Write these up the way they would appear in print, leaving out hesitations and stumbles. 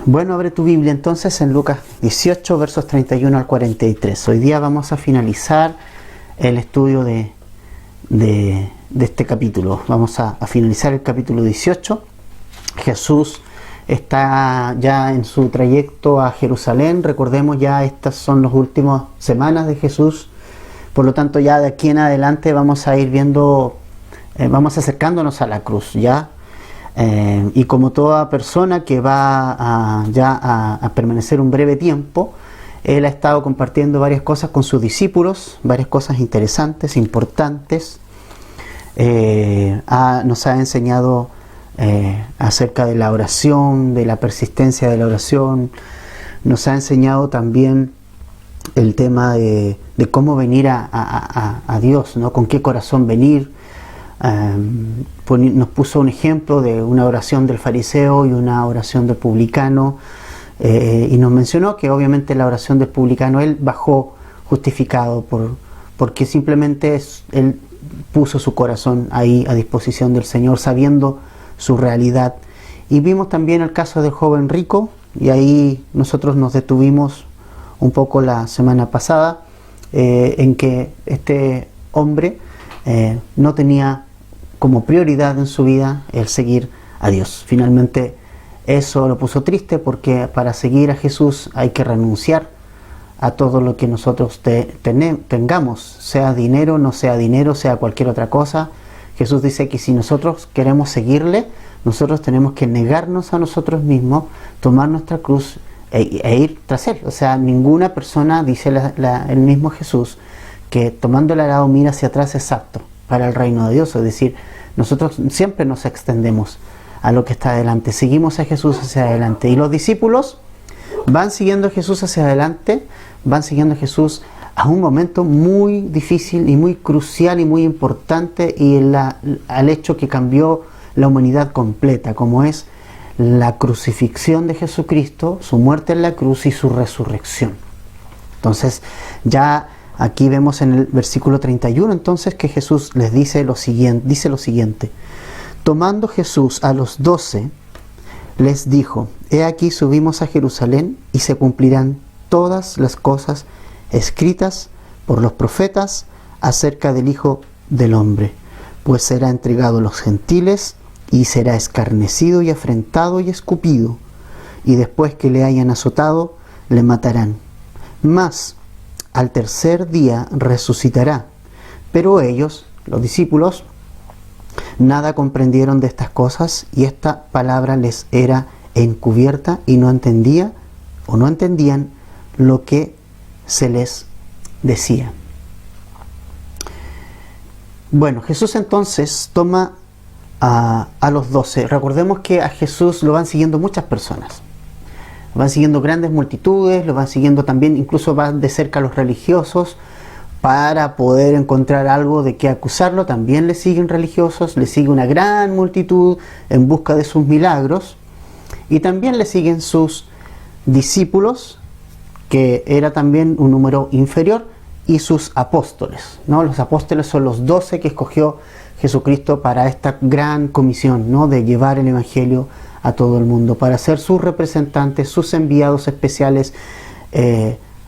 Bueno, abre tu Biblia entonces en Lucas 18, versos 31 al 43. Hoy día vamos a finalizar el estudio de este capítulo. Vamos a finalizar el capítulo 18. Jesús está ya en su trayecto a Jerusalén. Recordemos, ya estas son las últimas semanas de Jesús. Por lo tanto, ya de aquí en adelante vamos a ir viendo, vamos acercándonos a la cruz, ¿ya? Y como toda persona que va a permanecer un breve tiempo, él ha estado compartiendo varias cosas con sus discípulos, varias cosas interesantes, importantes. Nos ha enseñado acerca de la oración, de la persistencia de la oración. Nos ha enseñado también el tema de cómo venir a Dios, ¿no? Con qué corazón venir. Nos puso un ejemplo de una oración del fariseo y una oración del publicano, y nos mencionó que obviamente la oración del publicano él bajó justificado porque simplemente él puso su corazón ahí a disposición del Señor, sabiendo su realidad. Y vimos también el caso del joven rico, y ahí nosotros nos detuvimos un poco la semana pasada, en que este hombre no tenía como prioridad en su vida el seguir a Dios. Finalmente eso lo puso triste, porque para seguir a Jesús hay que renunciar a todo lo que nosotros tengamos, sea dinero, no sea dinero, sea cualquier otra cosa. Jesús dice que si nosotros queremos seguirle, nosotros tenemos que negarnos a nosotros mismos, tomar nuestra cruz e ir tras él. O sea, ninguna persona, dice el mismo Jesús, que tomando el arado mira hacia atrás es apto para el reino de Dios. Es decir, nosotros siempre nos extendemos a lo que está adelante, seguimos a Jesús hacia adelante, y los discípulos van siguiendo a Jesús hacia adelante, van siguiendo a Jesús a un momento muy difícil y muy crucial y muy importante, y al hecho que cambió la humanidad completa, como es la crucifixión de Jesucristo, su muerte en la cruz y su resurrección. Entonces ya aquí vemos en el versículo 31 entonces que Jesús les dice lo siguiente: tomando Jesús a los 12, les dijo: he aquí subimos a Jerusalén, y se cumplirán todas las cosas escritas por los profetas acerca del Hijo del Hombre, pues será entregado a los gentiles, y será escarnecido y afrentado y escupido, y después que le hayan azotado, le matarán. Mas al tercer día resucitará. Pero ellos, los discípulos, nada comprendieron de estas cosas, y esta palabra les era encubierta, y no entendían lo que se les decía. Bueno, Jesús entonces toma a los 12. Recordemos que a Jesús lo van siguiendo muchas personas. Lo van siguiendo grandes multitudes, lo van siguiendo también, incluso van de cerca los religiosos, para poder encontrar algo de qué acusarlo. También le siguen religiosos, le sigue una gran multitud en busca de sus milagros, y también le siguen sus discípulos, que era también un número inferior, y sus apóstoles, ¿no? Los apóstoles son los 12 que escogió Jesucristo para esta gran comisión, ¿no? De llevar el evangelio a todo el mundo, para ser sus representantes, sus enviados especiales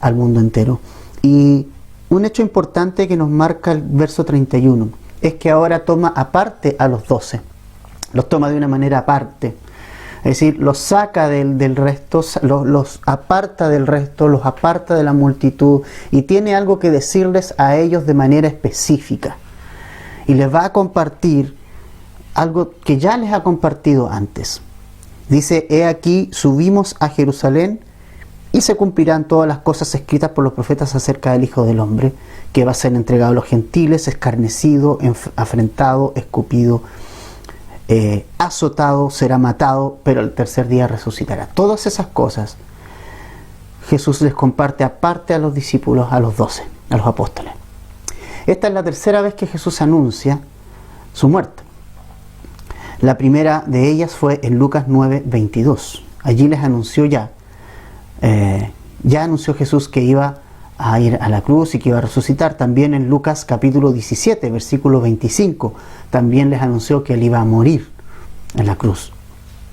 al mundo entero. Y un hecho importante que nos marca el verso 31 es que ahora toma aparte a los 12, los toma de una manera aparte. Es decir, los saca del resto, los aparta del resto, los aparta de la multitud, y tiene algo que decirles a ellos de manera específica. Y les va a compartir algo que ya les ha compartido antes. Dice: he aquí subimos a Jerusalén, y se cumplirán todas las cosas escritas por los profetas acerca del Hijo del Hombre, que va a ser entregado a los gentiles, escarnecido, afrentado, escupido, azotado, será matado, pero el tercer día resucitará. Todas esas cosas Jesús les comparte aparte a los discípulos, a los 12, a los apóstoles. Esta es la tercera vez que Jesús anuncia su muerte. La primera de ellas fue en Lucas 9:22. Allí les anunció ya anunció Jesús que iba a ir a la cruz y que iba a resucitar. También en Lucas capítulo 17, versículo 25, también les anunció que él iba a morir en la cruz,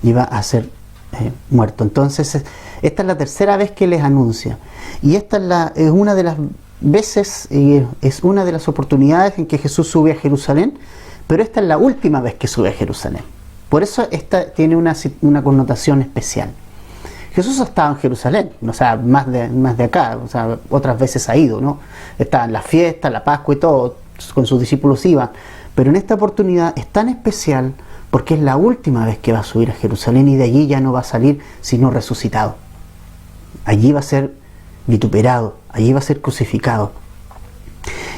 iba a ser muerto. Entonces, esta es la tercera vez que les anuncia. Y esta es una de las veces, es una de las oportunidades en que Jesús sube a Jerusalén, pero esta es la última vez que sube a Jerusalén. Por eso esta tiene una connotación especial. Jesús estaba en Jerusalén, o sea, más de acá, o sea, otras veces ha ido, ¿no? Estaba en la fiesta, la Pascua y todo, con sus discípulos iban. Pero en esta oportunidad es tan especial porque es la última vez que va a subir a Jerusalén y de allí ya no va a salir sino resucitado. Allí va a ser vituperado, allí va a ser crucificado.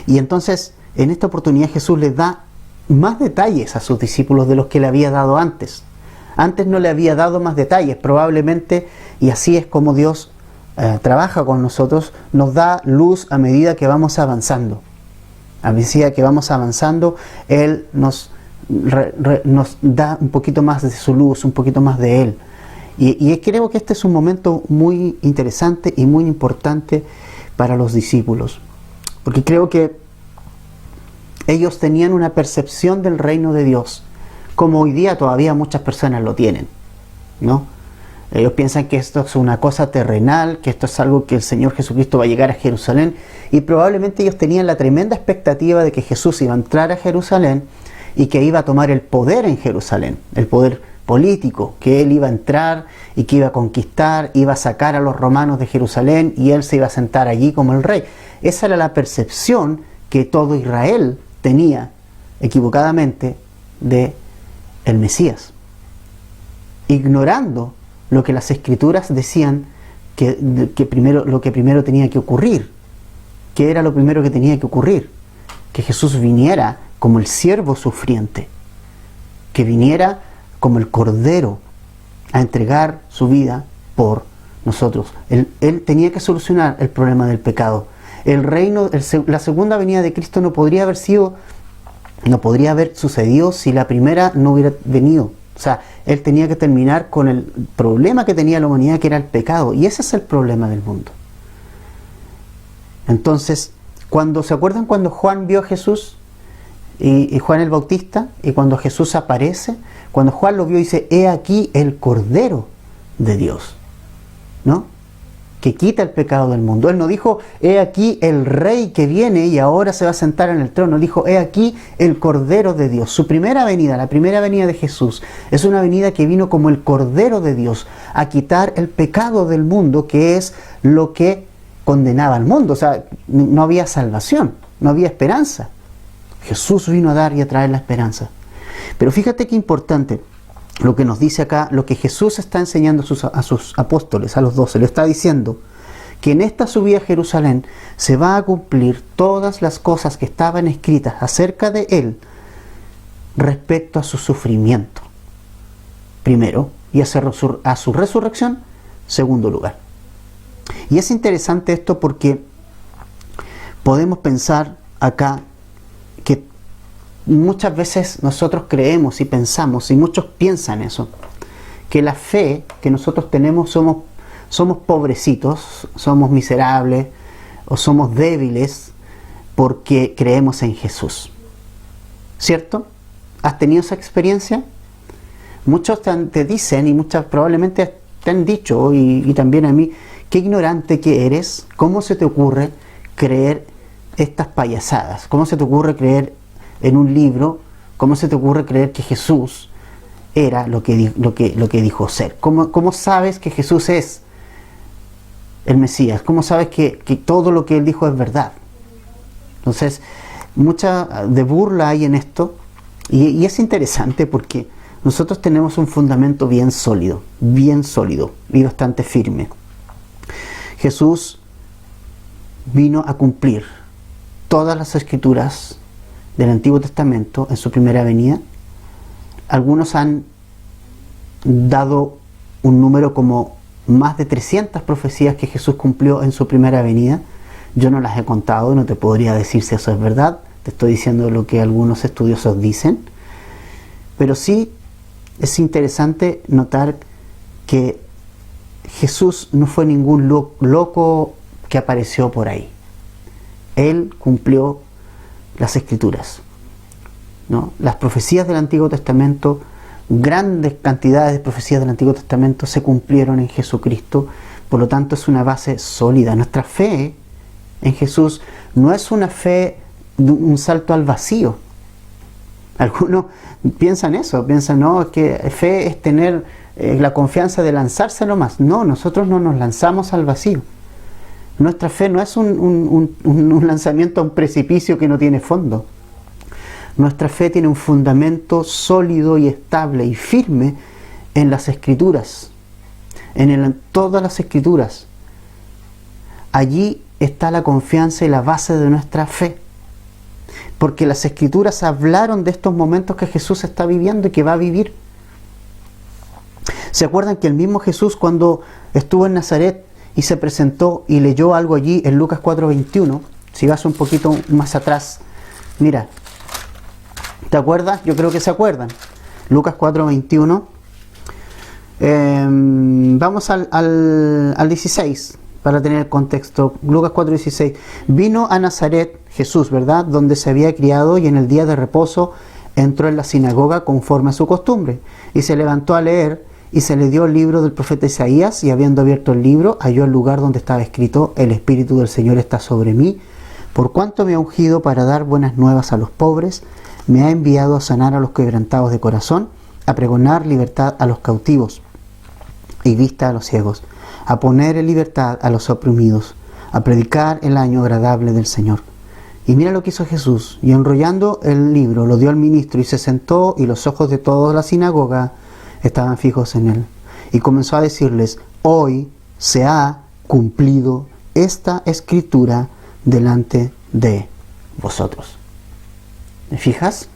Y entonces, en esta oportunidad Jesús les da más detalles a sus discípulos de los que le había dado antes. Antes no le había dado más detalles, probablemente, y así es como Dios trabaja con nosotros, nos da luz a medida que vamos avanzando. A medida que vamos avanzando, Él nos da un poquito más de su luz, un poquito más de Él. Y creo que este es un momento muy interesante y muy importante para los discípulos, porque creo que ellos tenían una percepción del reino de Dios, como hoy día todavía muchas personas lo tienen, ¿no? Ellos piensan que esto es una cosa terrenal, que esto es algo que el Señor Jesucristo va a llegar a Jerusalén, y probablemente ellos tenían la tremenda expectativa de que Jesús iba a entrar a Jerusalén y que iba a tomar el poder en Jerusalén, el poder político, que Él iba a entrar y que iba a conquistar, iba a sacar a los romanos de Jerusalén y Él se iba a sentar allí como el rey. Esa era la percepción que todo Israel tenía equivocadamente de el Mesías, ignorando lo que las Escrituras decían lo que primero tenía que ocurrir. ¿Qué era lo primero que tenía que ocurrir? Que Jesús viniera como el siervo sufriente, que viniera como el cordero a entregar su vida por nosotros. Él tenía que solucionar el problema del pecado. El reino, la segunda venida de Cristo no podría haber sucedido si la primera no hubiera venido. O sea, Él tenía que terminar con el problema que tenía la humanidad, que era el pecado. Y ese es el problema del mundo. Entonces, ¿se acuerdan cuando Juan vio a Jesús? Y Juan el Bautista, y cuando Jesús aparece, cuando Juan lo vio, dice: he aquí el Cordero de Dios, ¿no? Que quita el pecado del mundo. Él no dijo: he aquí el Rey que viene y ahora se va a sentar en el trono. Dijo: he aquí el Cordero de Dios. Su primera venida, la primera venida de Jesús, es una venida que vino como el Cordero de Dios a quitar el pecado del mundo, que es lo que condenaba al mundo. O sea, no había salvación, no había esperanza. Jesús vino a dar y a traer la esperanza. Pero fíjate qué importante lo que nos dice acá, lo que Jesús está enseñando a sus apóstoles, a los 12. Le está diciendo que en esta subida a Jerusalén se va a cumplir todas las cosas que estaban escritas acerca de Él respecto a su sufrimiento, primero, y a su resurrección, segundo lugar. Y es interesante esto porque podemos pensar acá que muchas veces nosotros creemos y pensamos, y muchos piensan eso, que la fe que nosotros tenemos somos pobrecitos, somos miserables o somos débiles porque creemos en Jesús. ¿Cierto? ¿Has tenido esa experiencia? Muchos te dicen, y muchas probablemente te han dicho, y también a mí: qué ignorante que eres, ¿cómo se te ocurre creer estas payasadas? ¿Cómo se te ocurre creer en un libro? ¿Cómo se te ocurre creer que Jesús era lo que dijo ser? ¿Cómo sabes que Jesús es el Mesías? ¿Cómo sabes que todo lo que Él dijo es verdad? Entonces, mucha de burla hay en esto, y es interesante porque nosotros tenemos un fundamento bien sólido y bastante firme. Jesús vino a cumplir todas las Escrituras del Antiguo Testamento en su primera venida. Algunos han dado un número como más de 300 profecías que Jesús cumplió en su primera venida. Yo no las he contado, no te podría decir si eso es verdad. Te estoy diciendo lo que algunos estudiosos dicen. Pero sí es interesante notar que Jesús no fue ningún loco que apareció por ahí. Él cumplió las Escrituras, ¿no? Las profecías del Antiguo Testamento grandes cantidades de profecías del Antiguo Testamento se cumplieron en Jesucristo. Por lo tanto, es una base sólida. Nuestra fe en Jesús no es una fe de un salto al vacío. Algunos piensan eso, piensan, no, que fe es tener la confianza de lanzarse nomás. No, nosotros no nos lanzamos al vacío. Nuestra fe no es un lanzamiento a un precipicio que no tiene fondo. Nuestra fe tiene un fundamento sólido y estable y firme en las Escrituras, en todas las Escrituras. Allí está la confianza y la base de nuestra fe. Porque las Escrituras hablaron de estos momentos que Jesús está viviendo y que va a vivir. ¿Se acuerdan que el mismo Jesús, cuando estuvo en Nazaret y se presentó y leyó algo allí en Lucas 4:21, si vas un poquito más atrás, mira, ¿te acuerdas? Yo creo que se acuerdan. Lucas 4:21. Vamos al 16 para tener el contexto. Lucas 4:16. Vino a Nazaret Jesús, ¿verdad? Donde se había criado, y en el día de reposo entró en la sinagoga conforme a su costumbre. Y se levantó a leer, y se le dio el libro del profeta Isaías, y habiendo abierto el libro, halló el lugar donde estaba escrito: El Espíritu del Señor está sobre mí, por cuanto me ha ungido para dar buenas nuevas a los pobres, me ha enviado a sanar a los quebrantados de corazón, a pregonar libertad a los cautivos y vista a los ciegos, a poner en libertad a los oprimidos, a predicar el año agradable del Señor. Y mira lo que hizo Jesús, y enrollando el libro lo dio al ministro y se sentó, y los ojos de toda la sinagoga estaban fijos en él. Y comenzó a decirles: hoy se ha cumplido esta escritura delante de vosotros. ¿Me fijas?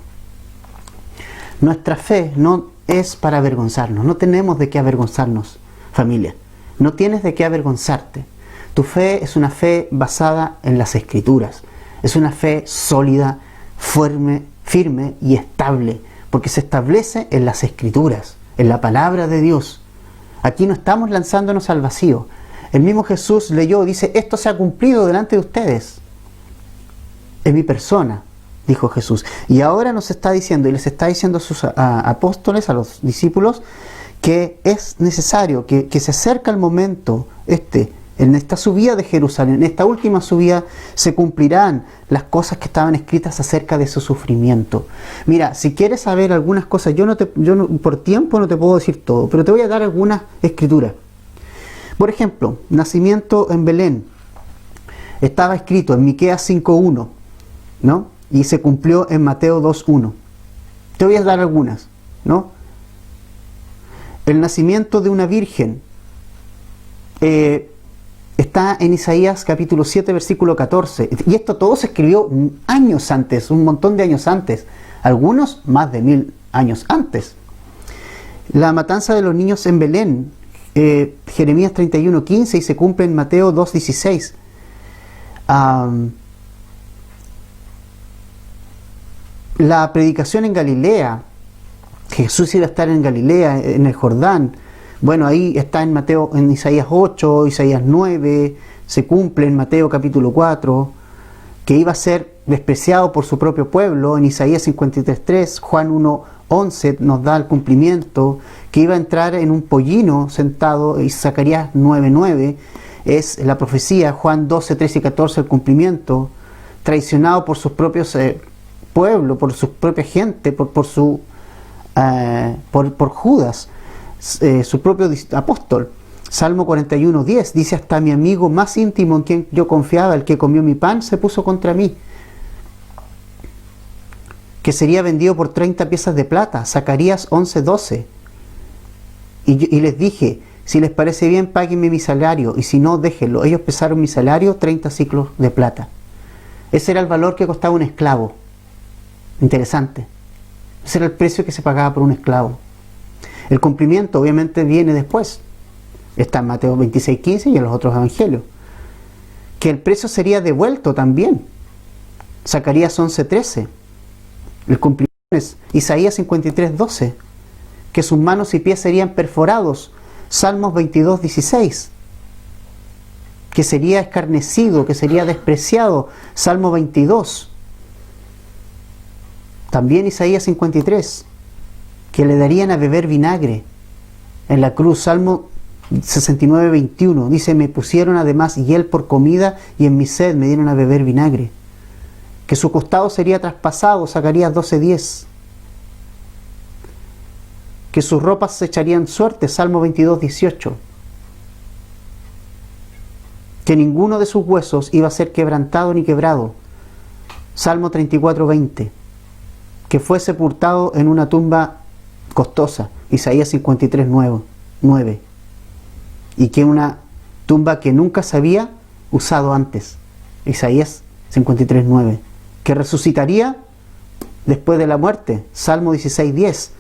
Nuestra fe no es para avergonzarnos. No tenemos de qué avergonzarnos, familia. No tienes de qué avergonzarte. Tu fe es una fe basada en las Escrituras. Es una fe sólida, firme y estable, porque se establece en las Escrituras, en la palabra de Dios. Aquí no estamos lanzándonos al vacío. El mismo Jesús leyó, dice: esto se ha cumplido delante de ustedes. En mi persona, dijo Jesús. Y ahora nos está diciendo, y les está diciendo a sus apóstoles, a los discípulos, que es necesario, que se acerca el momento, en esta subida de Jerusalén, en esta última subida, se cumplirán las cosas que estaban escritas acerca de su sufrimiento. Mira, si quieres saber algunas cosas, yo por tiempo no te puedo decir todo, pero te voy a dar algunas escrituras. Por ejemplo, nacimiento en Belén. Estaba escrito en Miqueas 5:1, ¿no? Y se cumplió en Mateo 2:1. Te voy a dar algunas, ¿no? El nacimiento de una virgen está en Isaías capítulo 7, versículo 14. Y esto todo se escribió años antes, un montón de años antes. Algunos más de 1000 años antes. La matanza de los niños en Belén, Jeremías 31:15, y se cumple en Mateo 2:16. La predicación en Galilea, Jesús iba a estar en Galilea, en el Jordán. Bueno, ahí está en Isaías 8, Isaías 9, se cumple en Mateo capítulo 4, que iba a ser despreciado por su propio pueblo. En Isaías 53:3, Juan 1:11 nos da el cumplimiento, que iba a entrar en un pollino sentado, y Zacarías 9:9 es la profecía, Juan 12:13 y 14 el cumplimiento, traicionado por sus propios pueblos, por su propia gente, por Judas, su propio apóstol. Salmo 41:10 dice: hasta mi amigo más íntimo en quien yo confiaba, el que comió mi pan, se puso contra mí. Que sería vendido por 30 piezas de plata. Zacarías 11:12. Y les dije: si les parece bien, páguenme mi salario, y si no, déjenlo. Ellos pesaron mi salario 30 siclos de plata. Ese era el valor que costaba un esclavo. Interesante. Ese era el precio que se pagaba por un esclavo. El cumplimiento obviamente viene después. Está en Mateo 26:15 y en los otros evangelios. Que el precio sería devuelto también. Zacarías 11:13. El cumplimiento es Isaías 53:12. Que sus manos y pies serían perforados. Salmos 22:16. Que sería escarnecido, que sería despreciado. Salmo 22. También Isaías 53. que le darían a beber vinagre en la cruz. Salmo 69, 21 dice: me pusieron además hiel por comida y en mi sed me dieron a beber vinagre. Que su costado sería traspasado, Zacarías 12, 10. Que sus ropas se echarían suerte, Salmo 22, 18. Que ninguno de sus huesos iba a ser quebrantado ni quebrado, Salmo 34, 20. Que fue sepultado en una tumba costosa, Isaías 53, 9. Y que una tumba que nunca se había usado antes, Isaías 53, 9. Que resucitaría después de la muerte, Salmo 16, 10.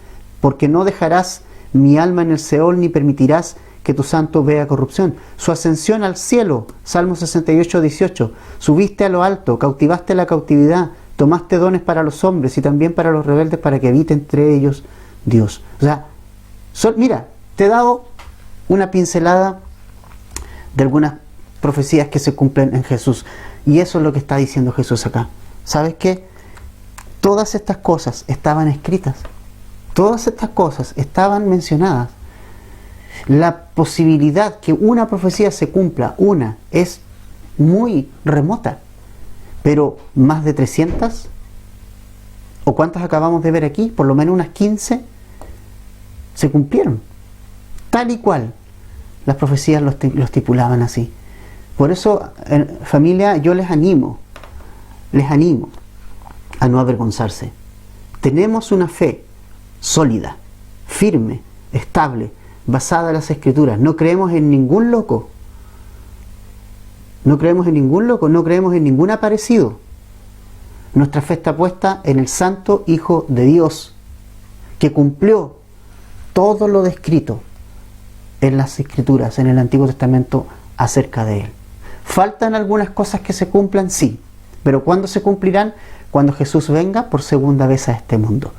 Porque no dejarás mi alma en el Seol, ni permitirás que tu santo vea corrupción. Su ascensión al cielo, Salmo 68, 18. Subiste a lo alto, cautivaste la cautividad, tomaste dones para los hombres y también para los rebeldes, para que habite entre ellos Dios. O sea, mira, te he dado una pincelada de algunas profecías que se cumplen en Jesús. Y eso es lo que está diciendo Jesús acá. ¿Sabes qué? Todas estas cosas estaban escritas. Todas estas cosas estaban mencionadas. La posibilidad que una profecía se cumpla, es muy remota. Pero más de 300, ¿o cuántas acabamos de ver aquí? Por lo menos unas 15 se cumplieron. Tal y cual las profecías lo estipulaban así. Por eso, familia, yo les animo a no avergonzarse. Tenemos una fe sólida, firme, estable, basada en las Escrituras. No creemos en ningún loco. No creemos en ningún aparecido. Nuestra fe está puesta en el Santo Hijo de Dios, que cumplió todo lo descrito en las Escrituras, en el Antiguo Testamento, acerca de Él. ¿Faltan algunas cosas que se cumplan? Sí. Pero ¿cuándo se cumplirán? Cuando Jesús venga por segunda vez a este mundo.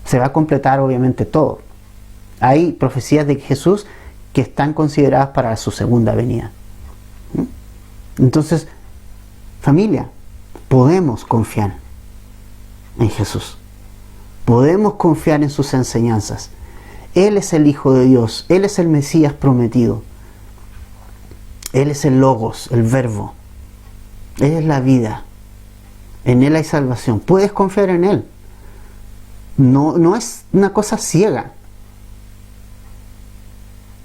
Se va a completar obviamente todo. Hay profecías de Jesús que están consideradas para su segunda venida. Entonces, familia, podemos confiar en Jesús. Podemos confiar en sus enseñanzas. Él es el Hijo de Dios. Él es el Mesías prometido. Él es el Logos, el Verbo. Él es la vida. En Él hay salvación. Puedes confiar en Él. No es una cosa ciega.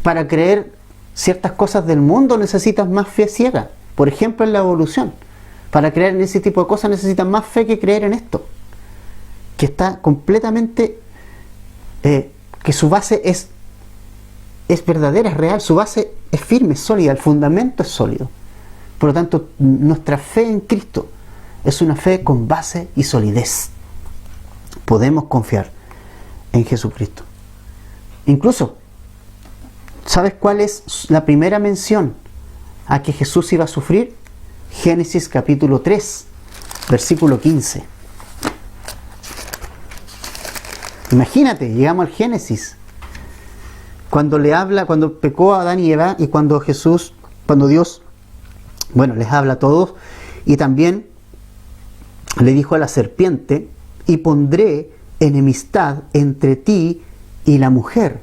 Para creer ciertas cosas del mundo necesitas más fe ciega. Por ejemplo, en la evolución. Para creer en ese tipo de cosas necesitas más fe que creer en esto. Que está completamente... que su base es verdadera, es real. Su base es firme, es sólida. El fundamento es sólido. Por lo tanto, nuestra fe en Cristo es una fe con base y solidez. Podemos confiar en Jesucristo. Incluso, ¿sabes cuál es la primera mención a que Jesús iba a sufrir? Génesis capítulo 3, versículo 15. Imagínate, llegamos al Génesis. Cuando pecó Adán y Eva, y cuando Dios, les habla a todos, y también le dijo a la serpiente: y pondré enemistad entre ti y la mujer,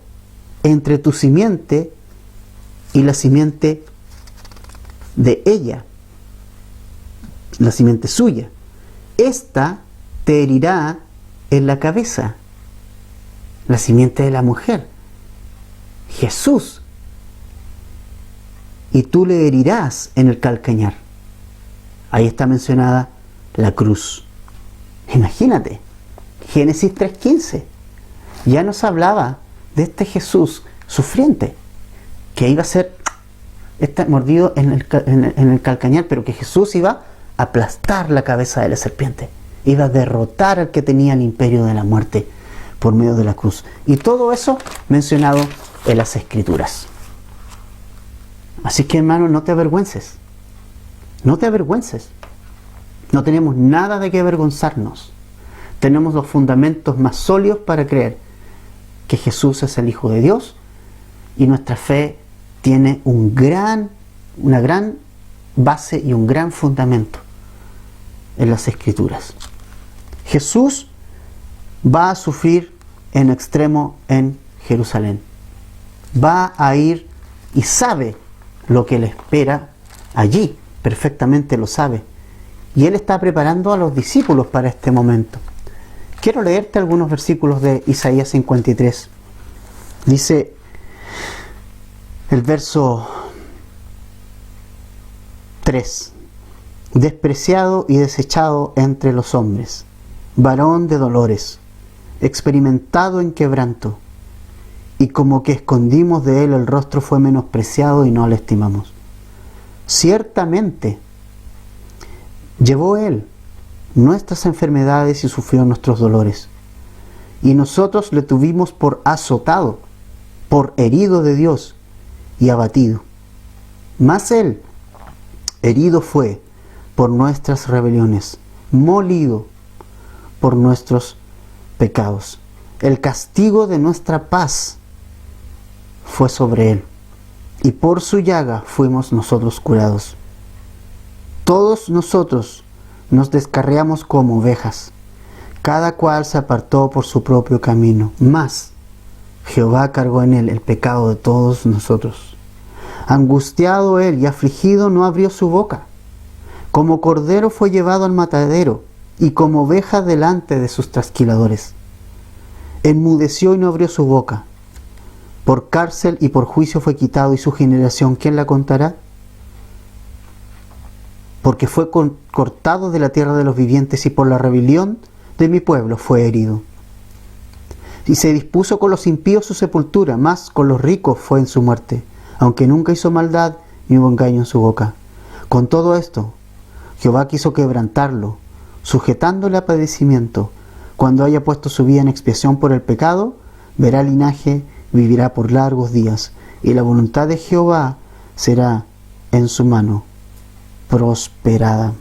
entre tu simiente y la simiente de ella, la simiente suya. Esta te herirá en la cabeza, la simiente de la mujer, Jesús, y tú le herirás en el calcañar. Ahí está mencionada la cruz. Imagínate, Génesis 3:15 ya nos hablaba de este Jesús sufriente, que iba a ser mordido en el calcañar, pero que Jesús iba a aplastar la cabeza de la serpiente, iba a derrotar al que tenía el imperio de la muerte por medio de la cruz. Y todo eso mencionado en las Escrituras. Así que, hermano, no te avergüences. No te avergüences. No tenemos nada de qué avergonzarnos. Tenemos los fundamentos más sólidos para creer que Jesús es el Hijo de Dios, y nuestra fe tiene una gran base y un gran fundamento en las Escrituras. Jesús va a sufrir en extremo en Jerusalén. Va a ir y sabe lo que le espera allí, perfectamente lo sabe. Y Él está preparando a los discípulos para este momento. Quiero leerte algunos versículos de Isaías 53. Dice el verso 3: despreciado y desechado entre los hombres, varón de dolores, experimentado en quebranto, y como que escondimos de Él el rostro, fue menospreciado y no le estimamos. Ciertamente llevó Él nuestras enfermedades y sufrió nuestros dolores, y nosotros le tuvimos por azotado, por herido de Dios y abatido. Mas Él herido fue por nuestras rebeliones, molido por nuestros pecados. El castigo de nuestra paz fue sobre Él, y por su llaga fuimos nosotros curados. Todos nosotros nos descarriamos como ovejas, cada cual se apartó por su propio camino, mas Jehová cargó en Él el pecado de todos nosotros. Angustiado Él y afligido, no abrió su boca. Como cordero fue llevado al matadero, y como oveja delante de sus trasquiladores. Enmudeció y no abrió su boca. Por cárcel y por juicio fue quitado, y su generación, ¿quién la contará? Porque fue cortado de la tierra de los vivientes, y por la rebelión de mi pueblo fue herido. Y se dispuso con los impíos su sepultura, mas con los ricos fue en su muerte, aunque nunca hizo maldad ni hubo engaño en su boca. Con todo esto, Jehová quiso quebrantarlo, sujetándole a padecimiento. Cuando haya puesto su vida en expiación por el pecado, verá linaje, vivirá por largos días, y la voluntad de Jehová será en su mano prosperada.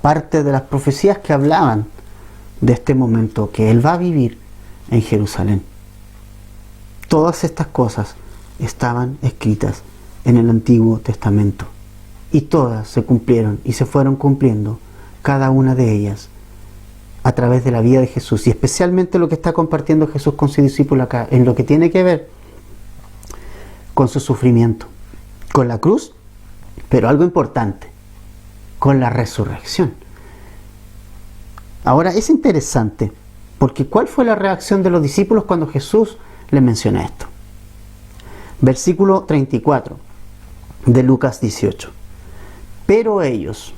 Parte de las profecías que hablaban de este momento, que Él va a vivir en Jerusalén. Todas estas cosas estaban escritas en el Antiguo Testamento, y todas se cumplieron y se fueron cumpliendo, cada una de ellas, a través de la vida de Jesús, y especialmente lo que está compartiendo Jesús con su discípulo acá, en lo que tiene que ver con su sufrimiento, con la cruz, pero algo importante, con la resurrección. Ahora es interesante, porque ¿cuál fue la reacción de los discípulos cuando Jesús les menciona esto? Versículo 34 de Lucas 18. Pero ellos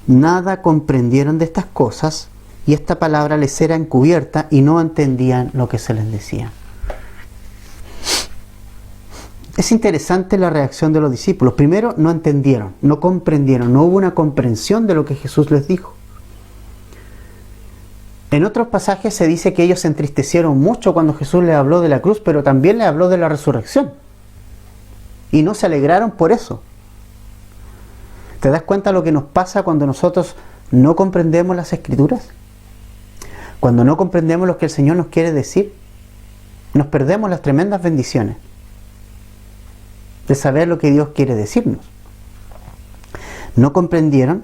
nada comprendieron de estas cosas, y esta palabra les era encubierta, y no entendían lo que se les decía. Es interesante la reacción de los discípulos. Primero, no entendieron, no comprendieron, no hubo una comprensión de lo que Jesús les dijo. En otros pasajes se dice que ellos se entristecieron mucho cuando Jesús les habló de la cruz, pero también les habló de la resurrección. Y no se alegraron por eso. ¿Te das cuenta lo que nos pasa cuando nosotros no comprendemos las Escrituras? Cuando no comprendemos lo que el Señor nos quiere decir, nos perdemos las tremendas bendiciones de saber lo que Dios quiere decirnos. No comprendieron.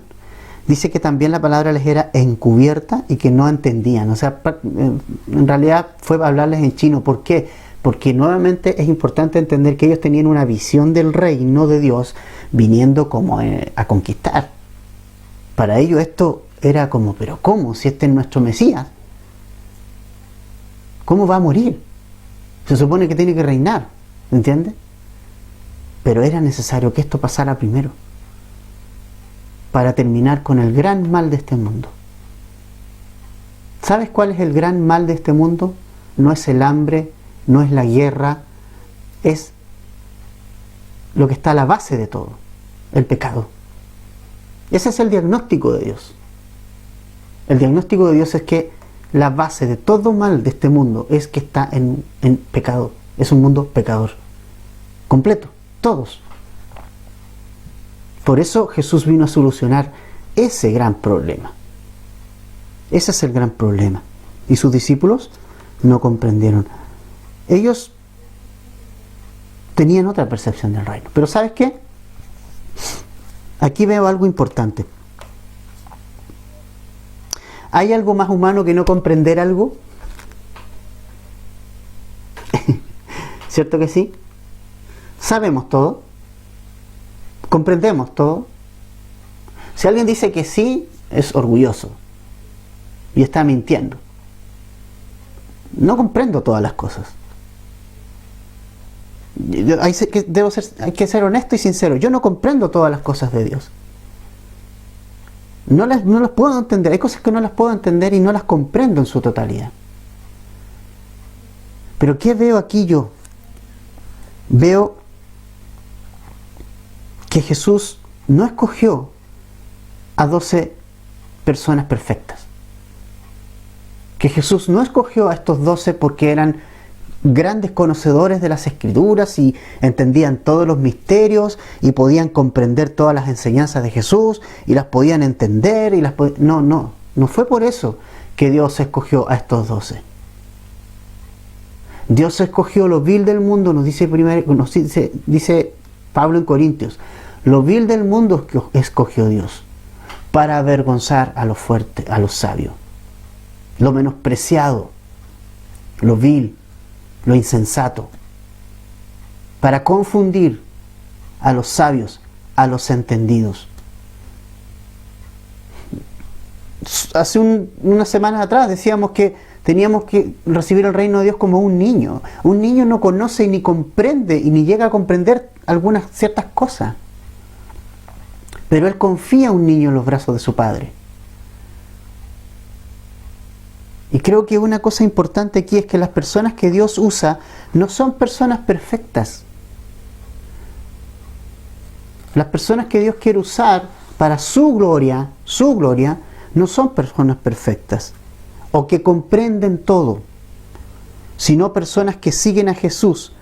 Dice que también la palabra les era encubierta y que no entendían. O sea, en realidad fue hablarles en chino. ¿Por qué? Porque nuevamente es importante entender que ellos tenían una visión del reino de Dios viniendo como a conquistar. Para ellos esto era como, ¿pero cómo? Si este es nuestro Mesías, ¿cómo va a morir? Se supone que tiene que reinar, ¿entiendes? Pero era necesario que esto pasara primero, para terminar con el gran mal de este mundo. ¿Sabes cuál es el gran mal de este mundo? No es el hambre, no es la guerra, es lo que está a la base de todo, el pecado. Ese es el diagnóstico de Dios. El diagnóstico de Dios es que la base de todo mal de este mundo es que está en pecado. Es un mundo pecador. Completo, todos. Por eso Jesús vino a solucionar ese gran problema. Ese es el gran problema. Y sus discípulos no comprendieron. Ellos tenían otra percepción del reino. Pero ¿sabes qué? Aquí veo algo importante. ¿Hay algo más humano que no comprender algo? ¿Cierto que sí? ¿Sabemos todo? ¿Comprendemos todo? Si alguien dice que sí, es orgulloso y está mintiendo. No comprendo todas las cosas. Hay que ser honesto y sincero. Yo no comprendo todas las cosas de Dios. No las puedo entender. Hay cosas que no las puedo entender y no las comprendo en su totalidad. Pero ¿qué veo aquí yo? Veo que Jesús no escogió a 12 personas perfectas. Que Jesús no escogió a estos 12 porque eran grandes conocedores de las Escrituras y entendían todos los misterios y podían comprender todas las enseñanzas de Jesús y las podían entender y no fue por eso que Dios escogió a estos 12. Dios escogió lo vil del mundo, dice Pablo en Corintios, lo vil del mundo escogió Dios para avergonzar a los fuertes, a los sabios, lo menospreciado, lo vil, lo insensato, para confundir a los sabios, a los entendidos. Hace unas semanas atrás decíamos que teníamos que recibir el reino de Dios como un niño. Un niño no conoce ni comprende y ni llega a comprender algunas ciertas cosas. Pero él confía a un niño en los brazos de su padre. Y creo que una cosa importante aquí es que las personas que Dios usa no son personas perfectas. Las personas que Dios quiere usar para su gloria, no son personas perfectas o que comprenden todo, sino personas que siguen a Jesús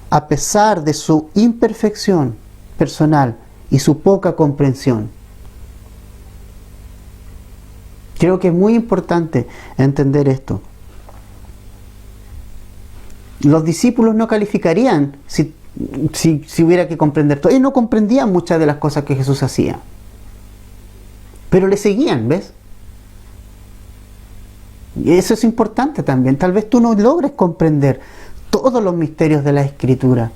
a pesar de su imperfección personal y su poca comprensión. Creo que es muy importante entender esto. Los discípulos no calificarían si hubiera que comprender todo. Ellos no comprendían muchas de las cosas que Jesús hacía, pero le seguían, ¿ves? Y eso es importante también. Tal vez tú no logres comprender todos los misterios de la Escritura.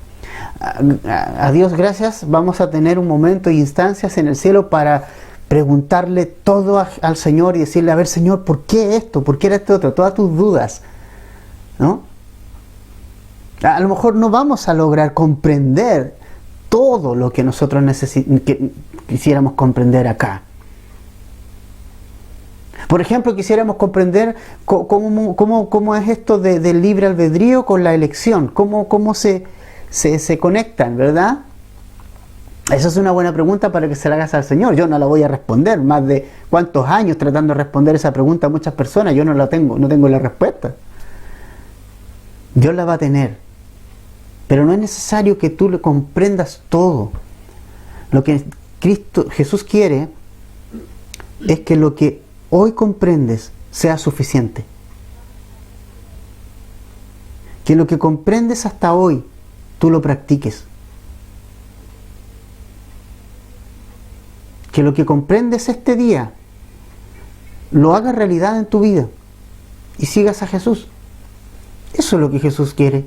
A Dios gracias, vamos a tener un momento e instancias en el cielo para preguntarle todo al Señor y decirle, a ver, Señor, ¿por qué esto? ¿Por qué era esto otro? Todas tus dudas, ¿no? A lo mejor no vamos a lograr comprender todo lo que nosotros quisiéramos comprender acá. Por ejemplo, quisiéramos comprender cómo es esto del libre albedrío con la elección, cómo se conectan, ¿verdad? Esa es una buena pregunta para que se la hagas al Señor. Yo no la voy a responder. Más de cuántos años tratando de responder esa pregunta a muchas personas, yo no tengo la respuesta. Dios la va a tener. Pero no es necesario que tú le comprendas todo. Lo que Jesús quiere es que lo que hoy comprendes sea suficiente. Que lo que comprendes hasta hoy, tú lo practiques. Que lo que comprendes este día, lo hagas realidad en tu vida y sigas a Jesús. Eso es lo que Jesús quiere.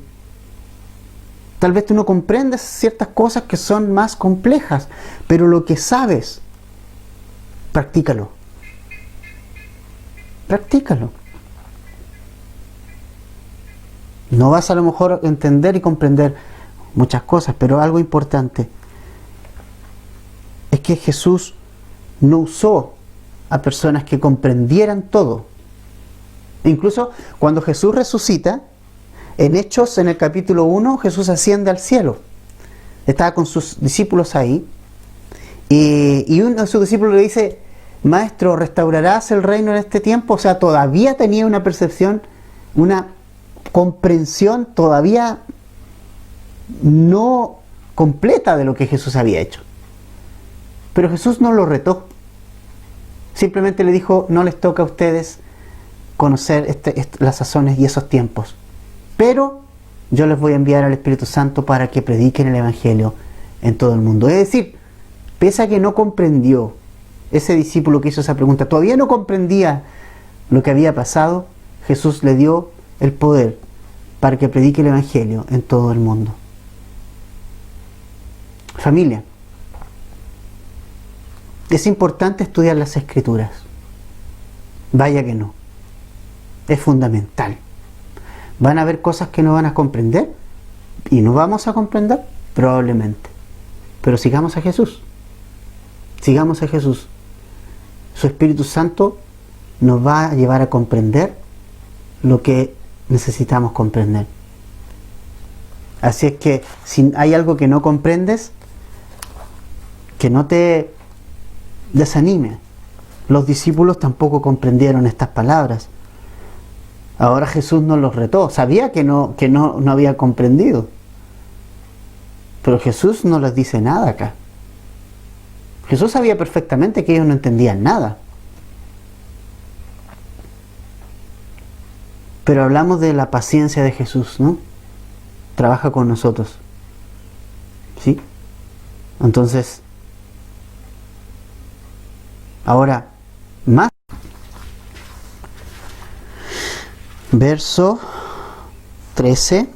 Tal vez tú no comprendes ciertas cosas que son más complejas, pero lo que sabes, practícalo. Practícalo. No vas a lo mejor a entender y comprender muchas cosas, pero algo importante es que Jesús no usó a personas que comprendieran todo. Incluso cuando Jesús resucita, en Hechos, en el capítulo 1, Jesús asciende al cielo. Estaba con sus discípulos ahí, y uno de sus discípulos le dice, Maestro, ¿restaurarás el reino en este tiempo? O sea, todavía tenía una percepción, una comprensión todavía no completa de lo que Jesús había hecho. Pero Jesús no lo retó. Simplemente le dijo, no les toca a ustedes conocer las sazones y esos tiempos. Pero yo les voy a enviar al Espíritu Santo para que prediquen el Evangelio en todo el mundo. Es decir, pese a que no comprendió, ese discípulo que hizo esa pregunta, todavía no comprendía lo que había pasado, Jesús le dio el poder para que predique el Evangelio en todo el mundo. Familia, es importante estudiar las Escrituras. Vaya que no. Es fundamental. ¿Van a haber cosas que no van a comprender? ¿Y no vamos a comprender? Probablemente. Pero sigamos a Jesús. Sigamos a Jesús. Su Espíritu Santo nos va a llevar a comprender lo que necesitamos comprender. Así es que si hay algo que no comprendes, que no te desanime. Los discípulos tampoco comprendieron estas palabras. Ahora Jesús nos los retó. Sabía que no había comprendido. Pero Jesús no les dice nada acá. Jesús sabía perfectamente que ellos no entendían nada. Pero hablamos de la paciencia de Jesús, ¿no? Trabaja con nosotros. ¿Sí? Entonces, ahora, más. Verso 13.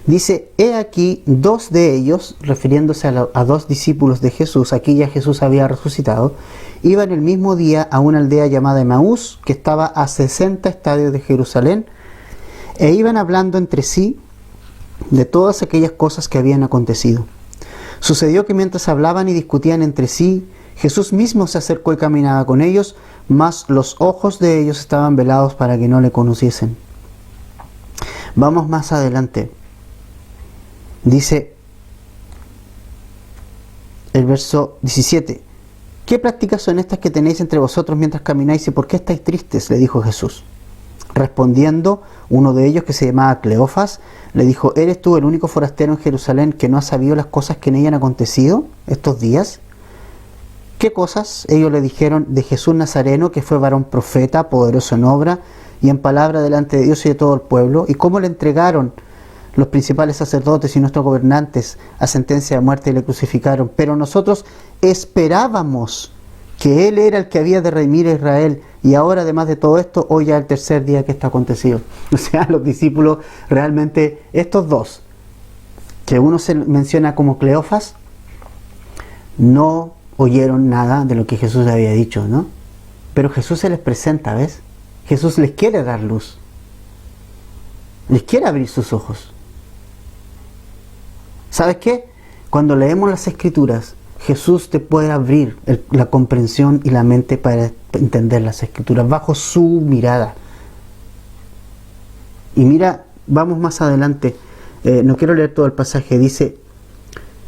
Dice, he aquí dos de ellos, refiriéndose a dos discípulos de Jesús, aquí ya Jesús había resucitado, iban el mismo día a una aldea llamada Emaús, que estaba a 60 estadios de Jerusalén, e iban hablando entre sí de todas aquellas cosas que habían acontecido. Sucedió que mientras hablaban y discutían entre sí, Jesús mismo se acercó y caminaba con ellos, mas los ojos de ellos estaban velados para que no le conociesen. Vamos más adelante. Dice el verso 17, ¿qué prácticas son estas que tenéis entre vosotros mientras camináis y por qué estáis tristes?, le dijo Jesús. Respondiendo, uno de ellos, que se llamaba Cleofas, le dijo, ¿eres tú el único forastero en Jerusalén que no ha sabido las cosas que en ella han acontecido estos días? ¿Qué cosas? Ellos le dijeron, de Jesús Nazareno, que fue varón profeta, poderoso en obra y en palabra delante de Dios y de todo el pueblo, y cómo le entregaron los principales sacerdotes y nuestros gobernantes a sentencia de muerte y le crucificaron. Pero nosotros esperábamos que Él era el que había de redimir a Israel, y ahora, además de todo esto, hoy ya el tercer día que esto ha acontecido. O sea, los discípulos realmente, estos dos, que uno se menciona como Cleofas, no oyeron nada de lo que Jesús había dicho, ¿no? Pero Jesús se les presenta, ¿ves? Jesús les quiere dar luz. Les quiere abrir sus ojos. ¿Sabes qué? Cuando leemos las Escrituras, Jesús te puede abrir la comprensión y la mente para entender las Escrituras bajo su mirada. Y mira, vamos más adelante. No quiero leer todo el pasaje. Dice,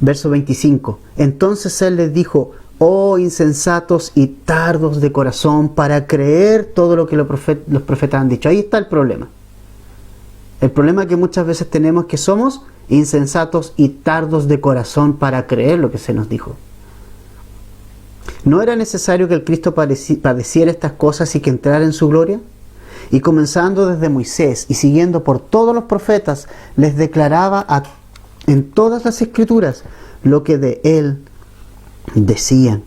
verso 25. Entonces Él les dijo, oh insensatos y tardos de corazón para creer todo lo que los profetas han dicho. Ahí está el problema. El problema que muchas veces tenemos es que somos insensatos y tardos de corazón para creer lo que se nos dijo. ¿No era necesario que el Cristo padeciera estas cosas y que entrara en su gloria? Y comenzando desde Moisés y siguiendo por todos los profetas, les declaraba en todas las Escrituras lo que de Él decían.